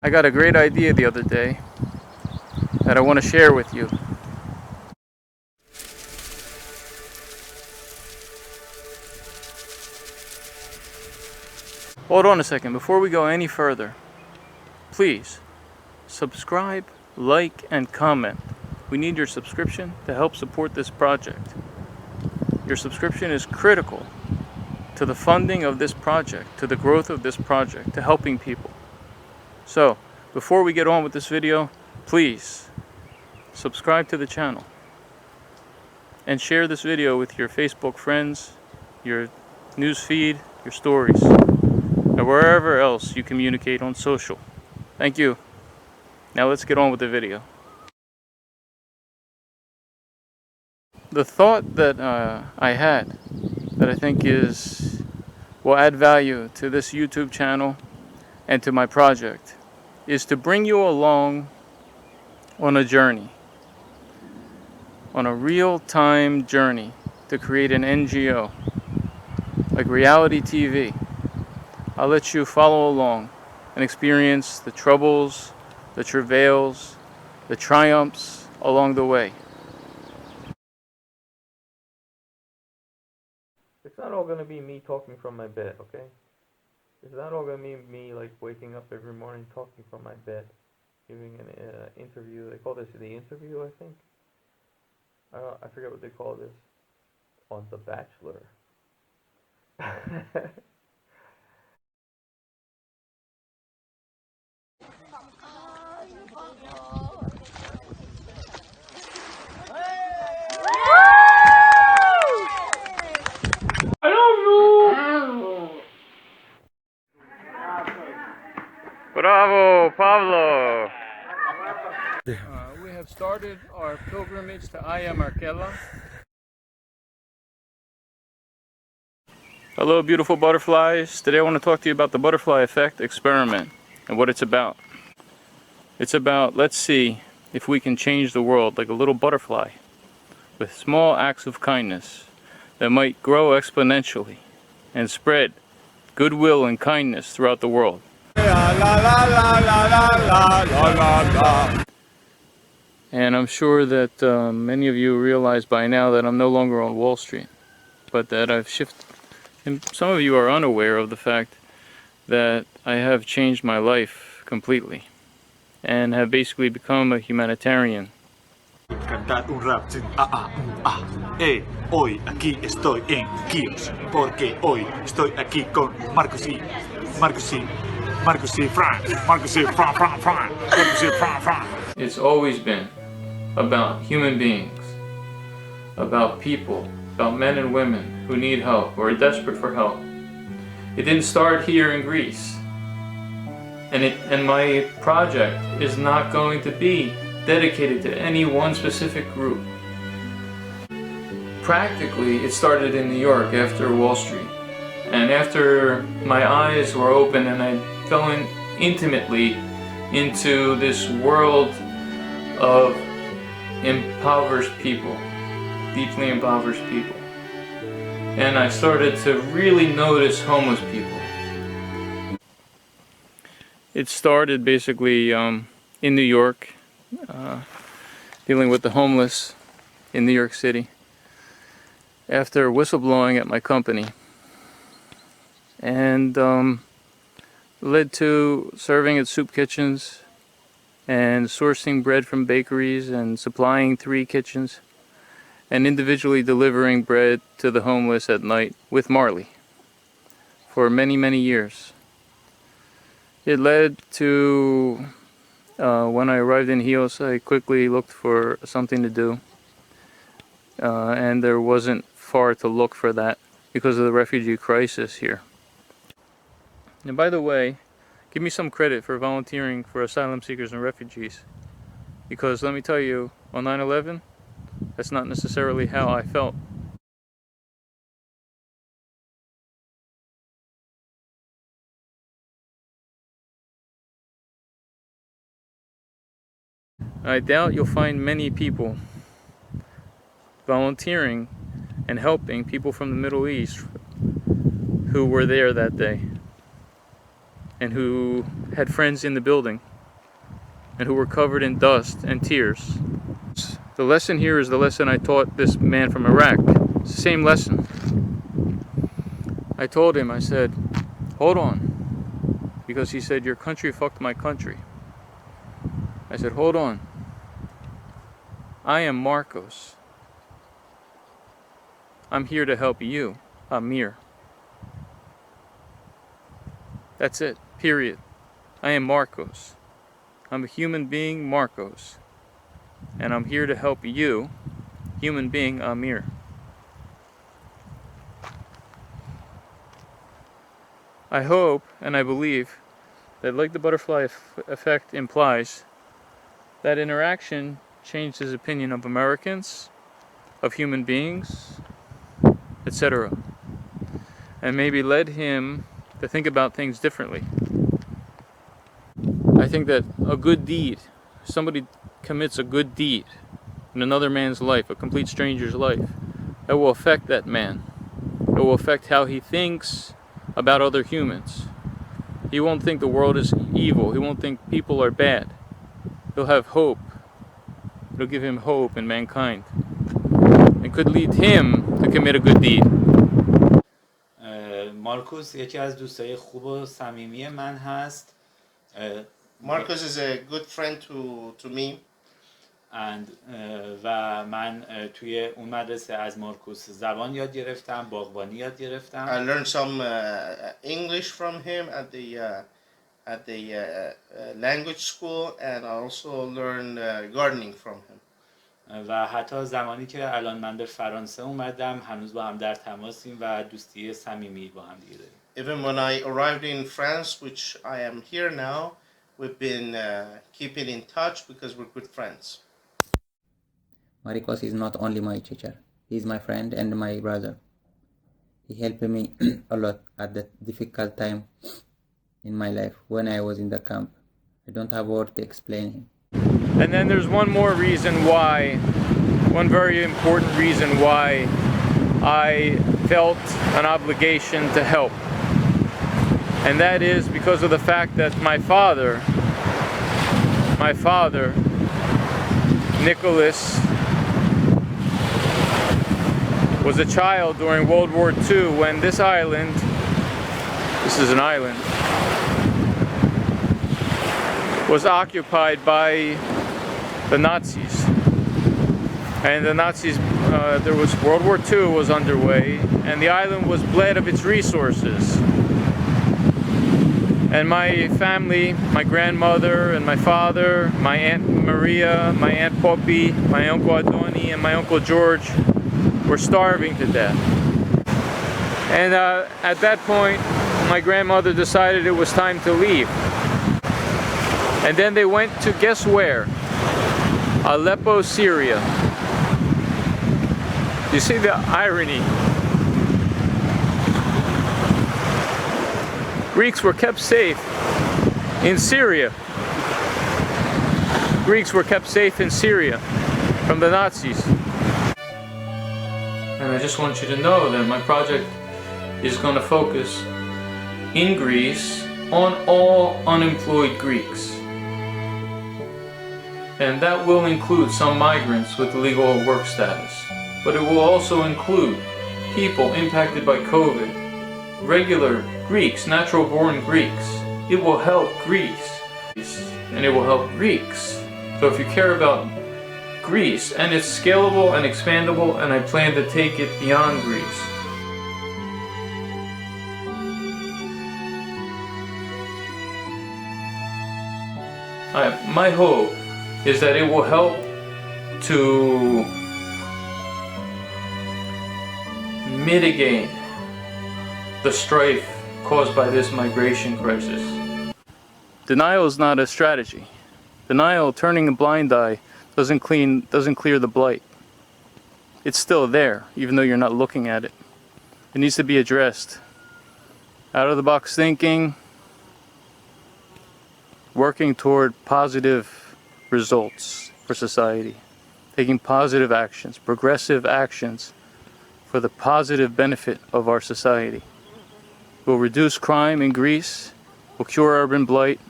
I got a great idea the other day that I want to share with you. Hold on a second. Before we go any further, please subscribe, like, and comment. We need your subscription to help support this project. Your subscription is critical to the funding of this project, to the growth of this project, to helping people. So, before we get on with this video, please subscribe to the channel and share this video with your Facebook friends, your news feed, your stories, and wherever else you communicate on social. Thank you. Now let's get on with the video. The thought that I had that I think will add value to this YouTube channel and to my project is to bring you along on a journey, on a real-time journey to create an NGO, like reality TV. I'll let you follow along and experience the troubles, the travails, the triumphs along the way. It's not all going to be me talking from my bed, okay? It's not all going to be me like waking up every morning talking from my bed, giving an interview. They call this the interview, I think. I forget what they call this on The Bachelor. I love you! Bravo, Pablo! We have started our pilgrimage to Aya Markella. Hello, beautiful butterflies. Today I want to talk to you about the butterfly effect experiment and what it's about. It's about, let's see if we can change the world like a little butterfly with small acts of kindness that might grow exponentially and spread goodwill and kindness throughout the world. And I'm sure that many of you realize by now that I'm no longer on Wall Street, but that I've shifted. And some of you are unaware of the fact that I have changed my life completely and have basically become a humanitarian. Cantar un rap sin hoy aquí estoy en Kios porque hoy estoy aquí con Marcos y Fran. It's always been about human beings, about people, about men and women who need help or are desperate for help. It didn't start here in Greece, and my project is not going to be dedicated to any one specific group. Practically, it started in New York after Wall Street, and after my eyes were open and I fell in intimately into this world of impoverished people, deeply impoverished people, and I started to really notice homeless people. It started basically in New York, dealing with the homeless in New York City after whistleblowing at my company, and led to serving at soup kitchens and sourcing bread from bakeries and supplying 3 kitchens and individually delivering bread to the homeless at night with Marley for many, many years. It led to when I arrived in Hios, I quickly looked for something to do, and there wasn't far to look for that because of the refugee crisis here. And by the way, give me some credit for volunteering for asylum seekers and refugees, because let me tell you, on 9/11, that's not necessarily how I felt. I doubt you'll find many people volunteering and helping people from the Middle East who were there that day. and who had friends in the building and who were covered in dust and tears. The lesson here is the lesson I taught this man from Iraq. It's the same lesson. I told him, I said, hold on, because he said, your country fucked my country. I said, hold on. I am Marcos. I'm here to help you, Amir. That's it, period. I am Marcos. I'm a human being, Marcos. And I'm here to help you, human being, Amir. I hope and I believe that, like the butterfly effect implies, that interaction changed his opinion of Americans, of human beings, etc. And maybe led him to think about things differently. I think that a good deed, somebody commits a good deed in another man's life, a complete stranger's life, that will affect that man. It will affect how he thinks about other humans. He won't think the world is evil. He won't think people are bad. He'll have hope. It'll give him hope in mankind. And could lead him to commit a good deed. مارکوس یکی از دوستای خوب و صمیمی من هست. Marcos is a good friend to me. و من توی اون مدرسه از مارکوس زبان یاد گرفتم، باغبانی یاد گرفتم. I learned some English from him at the language school, and I also learned gardening from him. و حتی زمانی که الان من به فرانسه اومدم هنوز با هم در تماسیم و دوستی صمیمی با هم دیگه داریم. Even when I arrived in France, which I am here now, we've been keeping in touch because we're good friends. Marcos is not only my teacher, he is my friend and my brother. He helped me a lot at the difficult time in my life when I was in the camp. I don't have words to explain him. And then there's one more reason why, one very important reason why I felt an obligation to help. And that is because of the fact that my father, Nicholas, was a child during World War II when this island, this is an island, was occupied by the Nazis. And the Nazis, there was World War II was underway, and the island was bled of its resources. And my family, my grandmother and my father, my Aunt Maria, my Aunt Poppy, my Uncle Adoni, and my Uncle George were starving to death. And at that point, my grandmother decided it was time to leave. And then they went to, guess where? Aleppo, Syria. You see the irony? Greeks were kept safe in Syria. Greeks were kept safe in Syria from the Nazis. And I just want you to know that my project is going to focus in Greece on all unemployed Greeks. And that will include some migrants with legal work status. But it will also include people impacted by COVID, regular Greeks, natural-born Greeks. It will help Greece, and it will help Greeks. So if you care about Greece, and it's scalable and expandable, and I plan to take it beyond Greece. My hope is that it will help to mitigate the strife caused by this migration crisis. Denial is not a strategy. Denial, turning a blind eye, doesn't clear the blight. It's still there, even though you're not looking at it. It needs to be addressed. Out of the box thinking, working toward positive results for society, taking positive actions, progressive actions for the positive benefit of our society. Will reduce crime in Greece, will cure urban blight,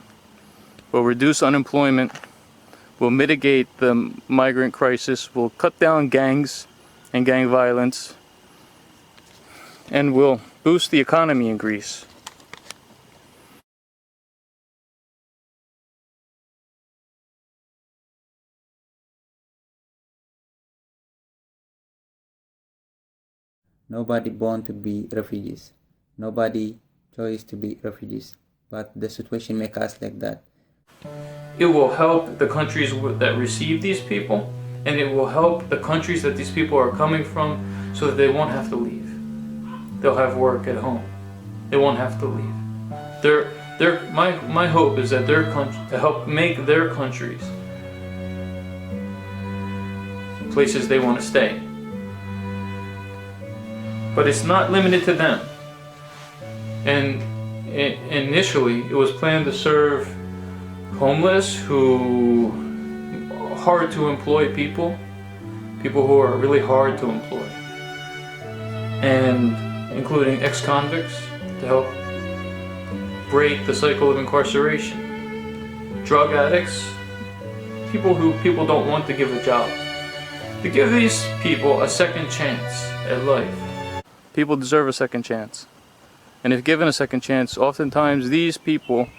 will reduce unemployment, will mitigate the migrant crisis, will cut down gangs and gang violence, and will boost the economy in Greece. Nobody born to be refugees. Nobody chose to be refugees. But the situation makes us like that. It will help the countries that receive these people, and it will help the countries that these people are coming from so that they won't have to leave. They'll have work at home. They won't have to leave. My hope is that to help make their countries places they want to stay. But it's not limited to them. And initially, it was planned to serve homeless, hard to employ people who are really hard to employ, and including ex-convicts to help break the cycle of incarceration, drug addicts, people who people don't want to give a job, to give these people a second chance at life. People deserve a second chance. And if given a second chance, oftentimes these people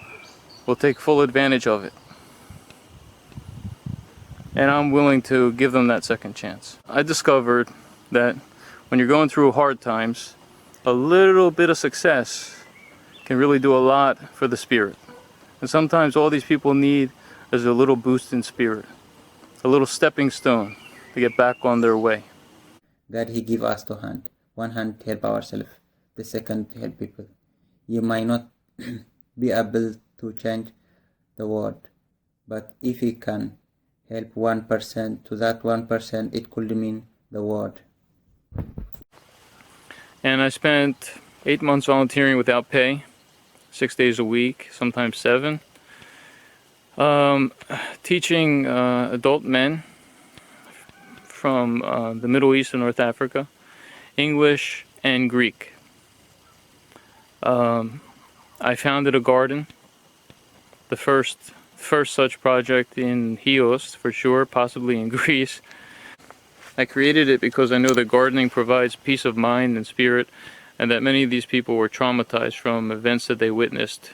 will take full advantage of it. And I'm willing to give them that second chance. I discovered that when you're going through hard times, a little bit of success can really do a lot for the spirit. And sometimes all these people need is a little boost in spirit, a little stepping stone to get back on their way. God, He give us two hands. One hand to help ourselves, the second to help people. You might not be able to change the world, but if you can help 1%, to that 1%, it could mean the world. And I spent 8 months volunteering without pay, 6 days a week, sometimes 7, teaching adult men from the Middle East and North Africa English and Greek. I founded a garden, the first such project in Chios, for sure, possibly in Greece. I created it because I know that gardening provides peace of mind and spirit, and that many of these people were traumatized from events that they witnessed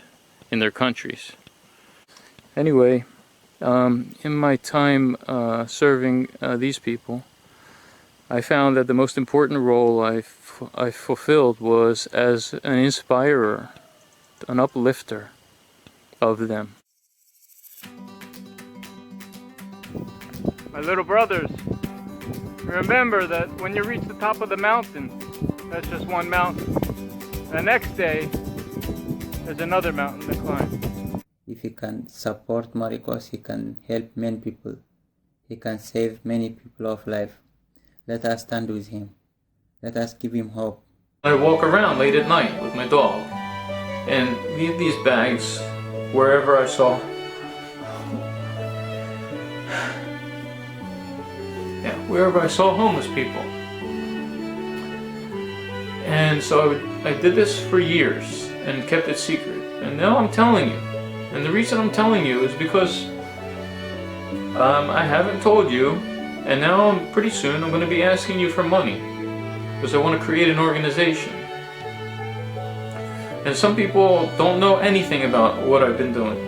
in their countries. Anyway, in my time serving these people, I found that the most important role I fulfilled was as an inspirer, an uplifter of them. My little brothers, remember that when you reach the top of the mountain, that's just one mountain. The next day, there's another mountain to climb. If he can support Marikos, he can help many people. He can save many people of life. Let us stand with him. Let us give him hope. I walk around late at night with my dog and leave these bags wherever I saw. Wherever I saw homeless people. And so I did this for years and kept it secret. And now I'm telling you. And the reason I'm telling you is because I haven't told you. And now pretty soon I'm going to be asking you for money. Because I want to create an organization. And some people don't know anything about what I've been doing.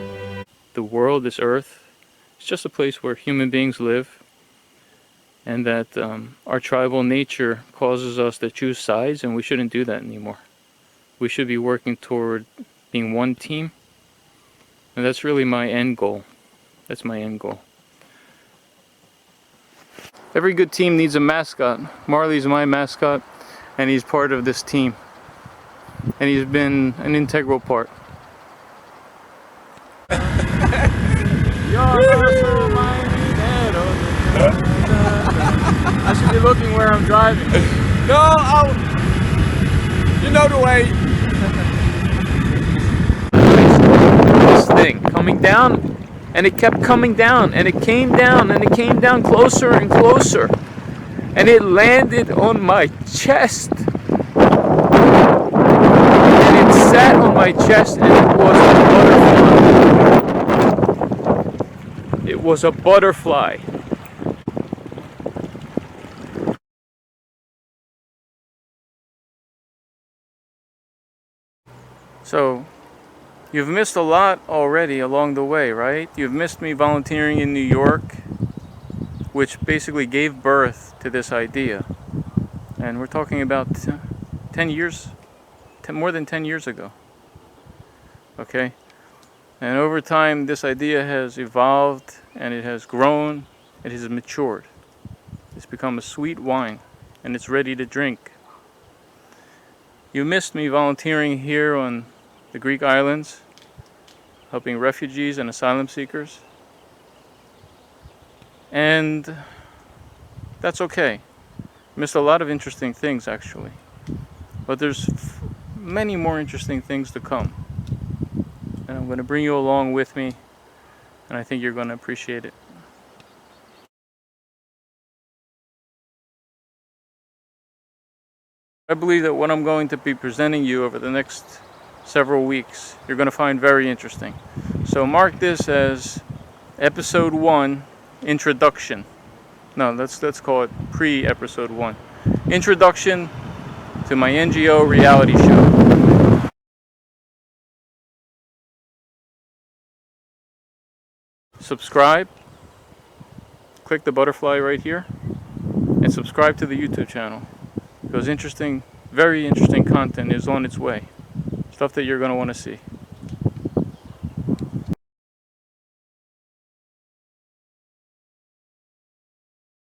The world, this earth, is just a place where human beings live. And that our tribal nature causes us to choose sides, and we shouldn't do that anymore. We should be working toward being one team. And that's really my end goal. That's my end goal. Every good team needs a mascot. Marley's my mascot, and he's part of this team. And he's been an integral part. I should be looking where I'm driving. No, you know the way. This thing coming down, and it kept coming down, and it came down, and it came down closer and closer, and it landed on my chest. And it sat on my chest, and it was was a butterfly. So, you've missed a lot already along the way, right? You've missed me volunteering in New York, which basically gave birth to this idea. And we're talking about 10 years, more than 10 years ago. Okay? And over time, this idea has evolved and it has grown, it has matured. It's become a sweet wine and it's ready to drink. You missed me volunteering here on the Greek islands, helping refugees and asylum seekers. And that's okay. Missed a lot of interesting things actually. But there's many more interesting things to come. And I'm going to bring you along with me, and I think you're going to appreciate it. I believe that what I'm going to be presenting you over the next several weeks, you're going to find very interesting. So mark this as episode 1, introduction. No, let's call it pre-episode 1. Introduction to my NGO reality show. Subscribe. Click the butterfly right here. And subscribe to the YouTube channel. Because interesting, very interesting content is on its way. Stuff that you're going to want to see.